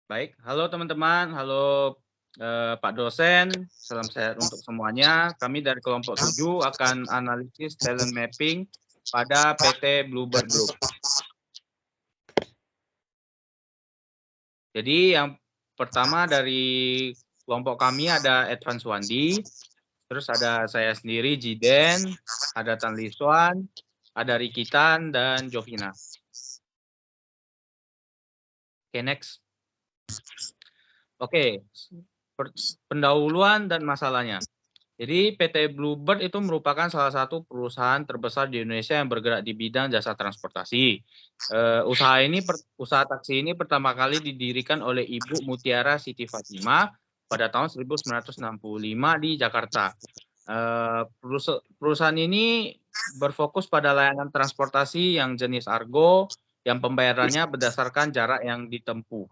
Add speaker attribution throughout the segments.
Speaker 1: Baik, halo teman-teman, halo Pak dosen, salam sehat untuk semuanya. Kami dari kelompok 7 akan analisis talent mapping pada PT Bluebird Group. Jadi yang pertama dari kelompok kami ada Advan Suwandi, terus ada saya sendiri Jiden, ada Tan Liswan, ada Rikitan, dan Jovina. Oke, next. Oke, pendahuluan dan masalahnya. Jadi PT Bluebird itu merupakan salah satu perusahaan terbesar di Indonesia yang bergerak di bidang jasa transportasi. Usaha taksi ini pertama kali didirikan oleh Ibu Mutiara Siti Fatimah pada tahun 1965 di Jakarta. Perusahaan ini berfokus pada layanan transportasi yang jenis argo, yang pembayarannya berdasarkan jarak yang ditempuh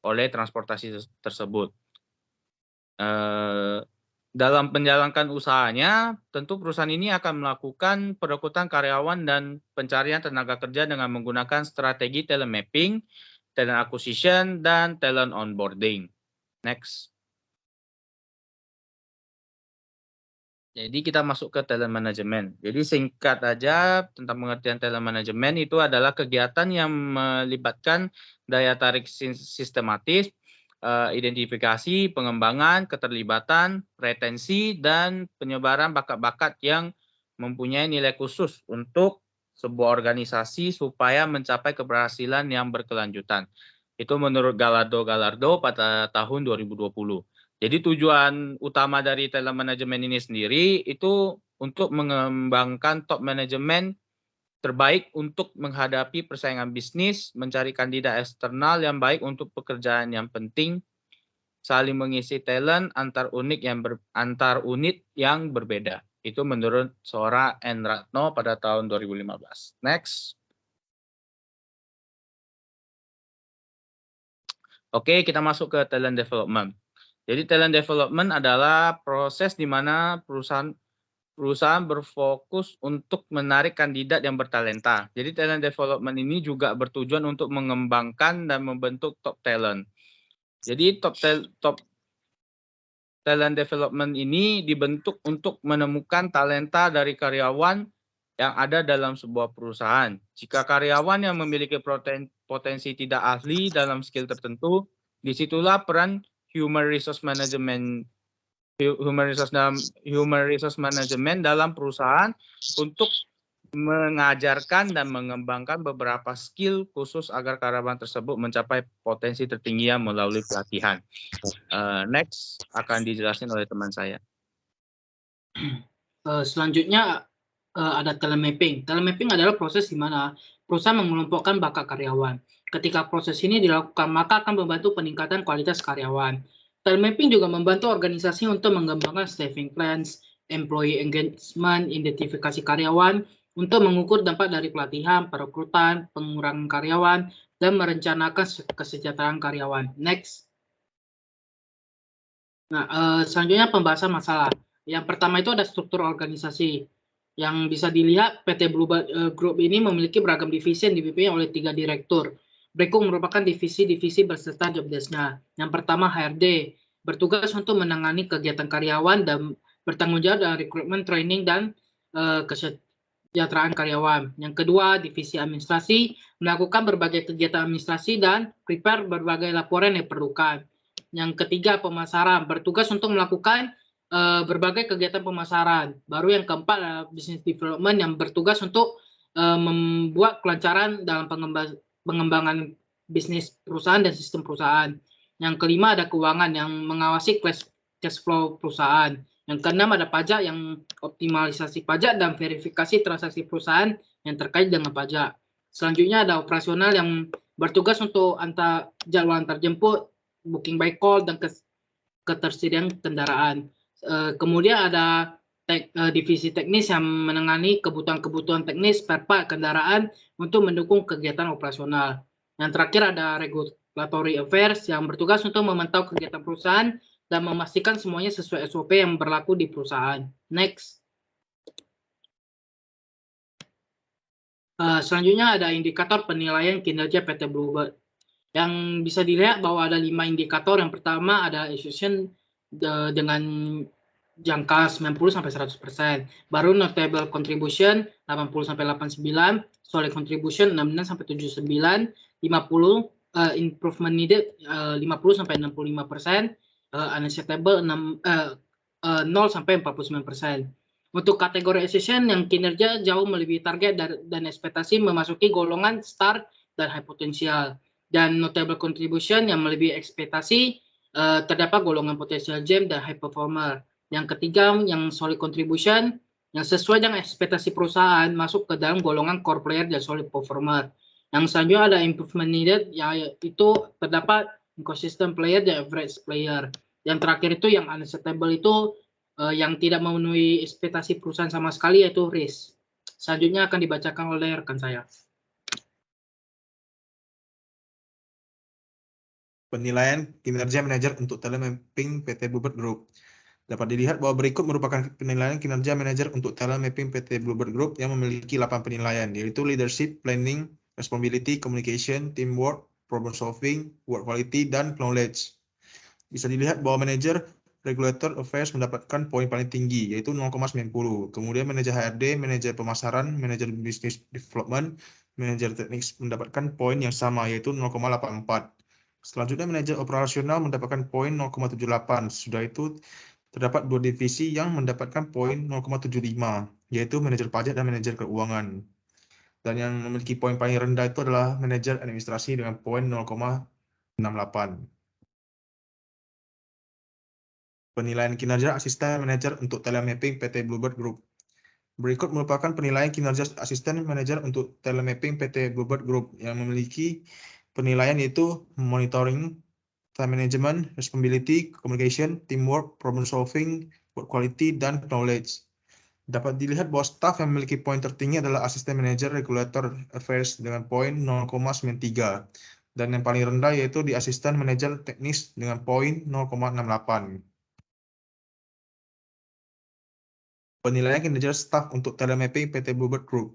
Speaker 1: oleh transportasi tersebut. Dalam menjalankan usahanya, tentu perusahaan ini akan melakukan perekrutan karyawan dan pencarian tenaga kerja dengan menggunakan strategi talent mapping, talent acquisition, dan talent onboarding. Next. Jadi kita masuk ke talent management. Jadi singkat aja tentang pengertian talent management itu adalah kegiatan yang melibatkan daya tarik sistematis, identifikasi, pengembangan, keterlibatan, retensi, dan penyebaran bakat-bakat yang mempunyai nilai khusus untuk sebuah organisasi supaya mencapai keberhasilan yang berkelanjutan. Itu menurut Gallardo pada tahun 2020. Jadi tujuan utama dari talent management ini sendiri itu untuk mengembangkan top manajemen terbaik untuk menghadapi persaingan bisnis, mencari kandidat eksternal yang baik untuk pekerjaan yang penting, saling mengisi talent antar unit yang berbeda. Itu menurut Sora N. Ratno pada tahun 2015. Next. Oke, kita masuk ke talent development. Jadi talent development adalah proses di mana perusahaan berfokus untuk menarik kandidat yang bertalenta. Jadi talent development ini juga bertujuan untuk mengembangkan dan membentuk top talent. Jadi top talent development ini dibentuk untuk menemukan talenta dari karyawan yang ada dalam sebuah perusahaan. Jika karyawan yang memiliki potensi tidak ahli dalam skill tertentu, disitulah peran human resource management dalam perusahaan untuk mengajarkan dan mengembangkan beberapa skill khusus agar karyawan tersebut mencapai potensi tertingginya melalui pelatihan. Next akan dijelaskan oleh teman saya.
Speaker 2: Selanjutnya ada talent mapping. Talent mapping adalah proses di mana perusahaan mengelompokkan bakat karyawan. Ketika proses ini dilakukan, maka akan membantu peningkatan kualitas karyawan. Talent mapping juga membantu organisasi untuk mengembangkan staffing plans, employee engagement, identifikasi karyawan, untuk mengukur dampak dari pelatihan, perekrutan, pengurangan karyawan, dan merencanakan kesejahteraan karyawan. Next. Nah, selanjutnya pembahasan masalah. Yang pertama itu ada struktur organisasi. Yang bisa dilihat PT Bluebird Group ini memiliki beragam divisi yang dipimpin oleh 3 direktur. Berikut merupakan divisi-divisi beserta job desk-nya. Yang pertama HRD, bertugas untuk menangani kegiatan karyawan dan bertanggung jawab dalam rekrutmen, training, dan kesejahteraan karyawan. Yang kedua, divisi administrasi, melakukan berbagai kegiatan administrasi dan prepare berbagai laporan yang diperlukan. Yang ketiga, pemasaran, bertugas untuk melakukan berbagai kegiatan pemasaran. Baru yang keempat, business development, yang bertugas untuk membuat kelancaran dalam pengembangan bisnis perusahaan dan sistem perusahaan. Yang kelima ada keuangan, yang mengawasi cash flow perusahaan. Yang keenam ada pajak, yang optimalisasi pajak dan verifikasi transaksi perusahaan yang terkait dengan pajak. Selanjutnya ada operasional, yang bertugas untuk jadwal antar jemput, booking by call, dan ketersediaan kendaraan. Kemudian ada divisi teknis yang menangani kebutuhan-kebutuhan teknis spare part kendaraan untuk mendukung kegiatan operasional. Yang terakhir ada regulatory affairs yang bertugas untuk memantau kegiatan perusahaan dan memastikan semuanya sesuai SOP yang berlaku di perusahaan. Next. Selanjutnya ada indikator penilaian kinerja PT Bluebird. Yang bisa dilihat bahwa ada 5 indikator. Yang pertama ada execution dengan jangka 90-100%. Baru notable contribution 80-89, solid contribution 66-79, 50 improvement needed 50-65%, unacceptable 0-49%. Untuk kategori execution yang kinerja jauh melebihi target dan ekspektasi memasuki golongan start dan high potensial. Dan notable contribution yang melebihi ekspektasi terdapat golongan potensial gem dan high performer. Yang ketiga, yang solid contribution yang sesuai dengan ekspektasi perusahaan masuk ke dalam golongan core player dan solid performer. Yang selanjutnya ada improvement needed, yaitu terdapat inconsistent player dan average player. Yang terakhir itu yang unacceptable itu yang tidak memenuhi ekspektasi perusahaan sama sekali, yaitu risk. Selanjutnya akan dibacakan oleh rekan saya.
Speaker 3: Penilaian kinerja manajer untuk telemapping PT Bluebird Group. Dapat dilihat bahwa berikut merupakan penilaian kinerja manajer untuk telemapping PT Bluebird Group yang memiliki 8 penilaian, yaitu leadership, planning, responsibility, communication, teamwork, problem solving, work quality, dan knowledge. Bisa dilihat bahwa manajer regulator affairs mendapatkan poin paling tinggi, yaitu 0,90. Kemudian manajer HRD, manajer pemasaran, manajer business development, manajer teknik mendapatkan poin yang sama, yaitu 0,84. Selanjutnya manajer operasional mendapatkan poin 0,78. Sudah itu terdapat dua divisi yang mendapatkan poin 0,75, yaitu manajer pajak dan manajer keuangan. Dan yang memiliki poin paling rendah itu adalah manajer administrasi dengan poin 0,68. Penilaian kinerja asisten manajer untuk telemapping PT Bluebird Group. Berikut merupakan penilaian kinerja asisten manajer untuk telemapping PT Bluebird Group yang memiliki penilaian yaitu monitoring, time management, responsibility, communication, teamwork, problem solving, work quality, dan knowledge. Dapat dilihat bahwa staf yang memiliki poin tertinggi adalah asisten manajer regulator affairs dengan poin 0,93 dan yang paling rendah yaitu di asisten manajer teknis dengan poin 0,68. Penilaian kinerja staf untuk telemapping PT Bluebird Group.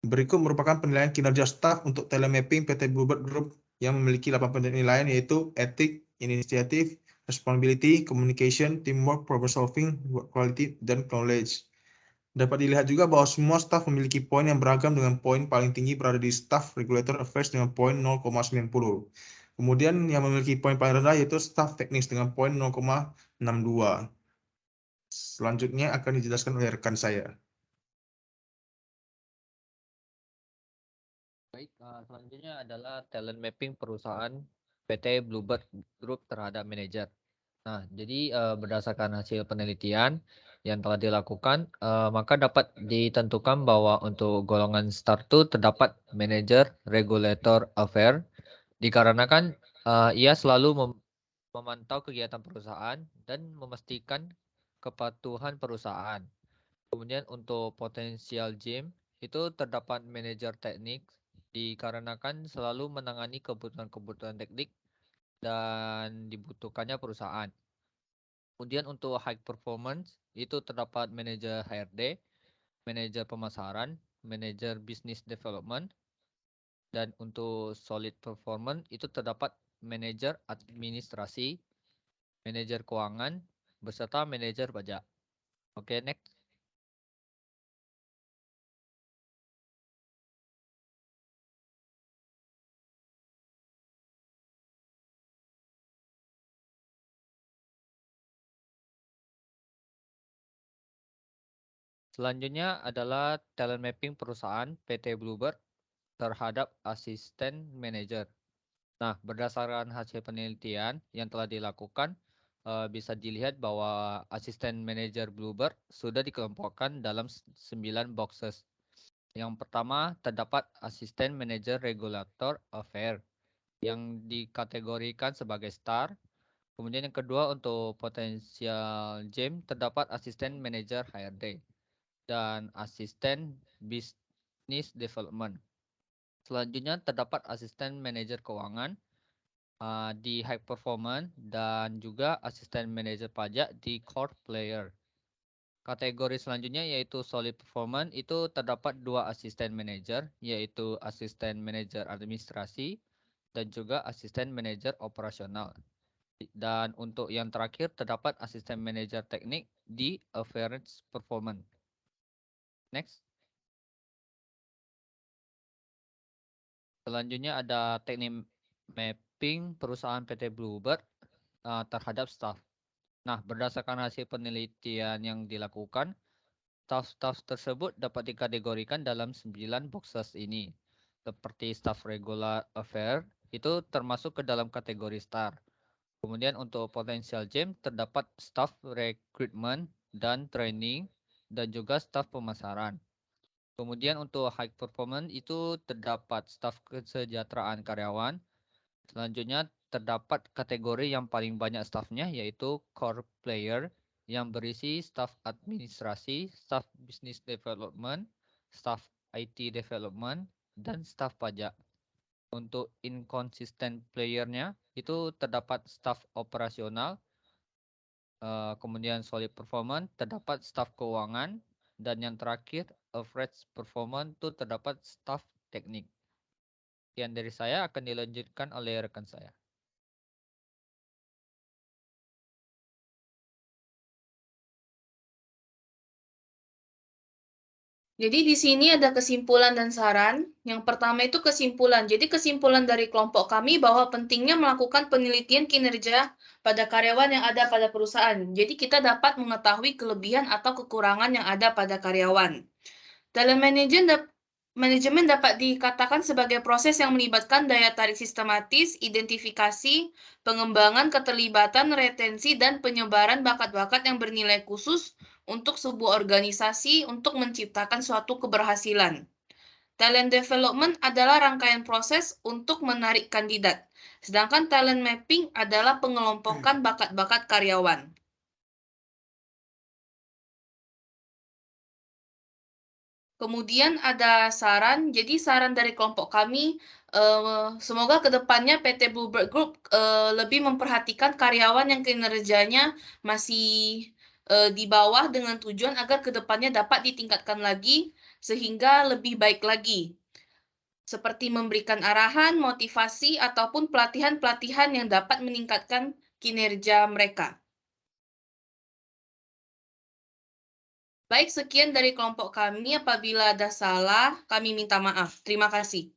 Speaker 3: Berikut merupakan penilaian kinerja staf untuk telemapping PT Bluebird Group yang memiliki 8 penilaian yaitu etik, inisiatif, responsibility, communication, teamwork, problem solving, work quality, dan knowledge. Dapat dilihat juga bahwa semua staf memiliki poin yang beragam dengan poin paling tinggi berada di staf regulator affairs dengan poin 0,90. Kemudian yang memiliki poin paling rendah yaitu staf teknis dengan poin 0,62. Selanjutnya akan dijelaskan oleh rekan saya.
Speaker 4: Baik, selanjutnya adalah talent mapping perusahaan PT Bluebird Group terhadap manajer. Nah, jadi berdasarkan hasil penelitian yang telah dilakukan, maka dapat ditentukan bahwa untuk golongan start itu terdapat manajer regulator affair, dikarenakan ia selalu memantau kegiatan perusahaan dan memastikan kepatuhan perusahaan. Kemudian untuk potensial gym itu terdapat manajer teknik dikarenakan selalu menangani kebutuhan-kebutuhan teknik dan dibutuhkannya perusahaan. Kemudian untuk high performance itu terdapat manajer HRD, manajer pemasaran, manajer business development, dan untuk solid performance itu terdapat manajer administrasi, manajer keuangan, beserta manajer pajak. Oke, next. Selanjutnya adalah talent mapping perusahaan PT Bluebird terhadap asisten manajer. Nah, berdasarkan hasil penelitian yang telah dilakukan, bisa dilihat bahwa asisten manajer Bluebird sudah dikelompokkan dalam 9 boxes. Yang pertama, terdapat asisten manajer regulator affair yang dikategorikan sebagai star. Kemudian yang kedua untuk potensial gem terdapat asisten manajer HRD dan asisten business development. Selanjutnya terdapat asisten manajer keuangan di high performance dan juga asisten manajer pajak di core player. Kategori selanjutnya yaitu solid performance itu terdapat 2 asisten manajer yaitu asisten manajer administrasi dan juga asisten manajer operasional. Dan untuk yang terakhir terdapat asisten manajer teknik di average performance. Next. Selanjutnya ada teknik mapping perusahaan PT Bluebird terhadap staff. Nah, berdasarkan hasil penelitian yang dilakukan, staff-staff tersebut dapat dikategorikan dalam 9 boxes ini. Seperti staff regular affair, itu termasuk ke dalam kategori star. Kemudian untuk potential gem, terdapat staff recruitment dan training, dan juga staff pemasaran. Kemudian untuk high performance itu terdapat staff kesejahteraan karyawan. Selanjutnya terdapat kategori yang paling banyak staffnya, yaitu core player, yang berisi staff administrasi, staff business development, staff IT development, dan staff pajak. Untuk inconsistent playernya itu terdapat staff operasional, kemudian solid performance, terdapat staff keuangan, dan yang terakhir average performance itu terdapat staff teknik. Sekian dari saya, akan dilanjutkan oleh rekan saya.
Speaker 5: Jadi di sini ada kesimpulan dan saran. Yang pertama itu kesimpulan. Jadi kesimpulan dari kelompok kami bahwa pentingnya melakukan penelitian kinerja pada karyawan yang ada pada perusahaan. Jadi kita dapat mengetahui kelebihan atau kekurangan yang ada pada karyawan. Talent manajemen dapat dikatakan sebagai proses yang melibatkan daya tarik sistematis, identifikasi, pengembangan, keterlibatan, retensi, dan penyebaran bakat-bakat yang bernilai khusus untuk sebuah organisasi untuk menciptakan suatu keberhasilan. Talent development adalah rangkaian proses untuk menarik kandidat, sedangkan talent mapping adalah pengelompokan bakat-bakat karyawan. Kemudian ada saran, jadi saran dari kelompok kami, semoga kedepannya PT Bluebird Group lebih memperhatikan karyawan yang kinerjanya masih di bawah dengan tujuan agar kedepannya dapat ditingkatkan lagi sehingga lebih baik lagi. Seperti memberikan arahan, motivasi, ataupun pelatihan-pelatihan yang dapat meningkatkan kinerja mereka. Baik, sekian dari kelompok kami. Apabila ada salah, kami minta maaf. Terima kasih.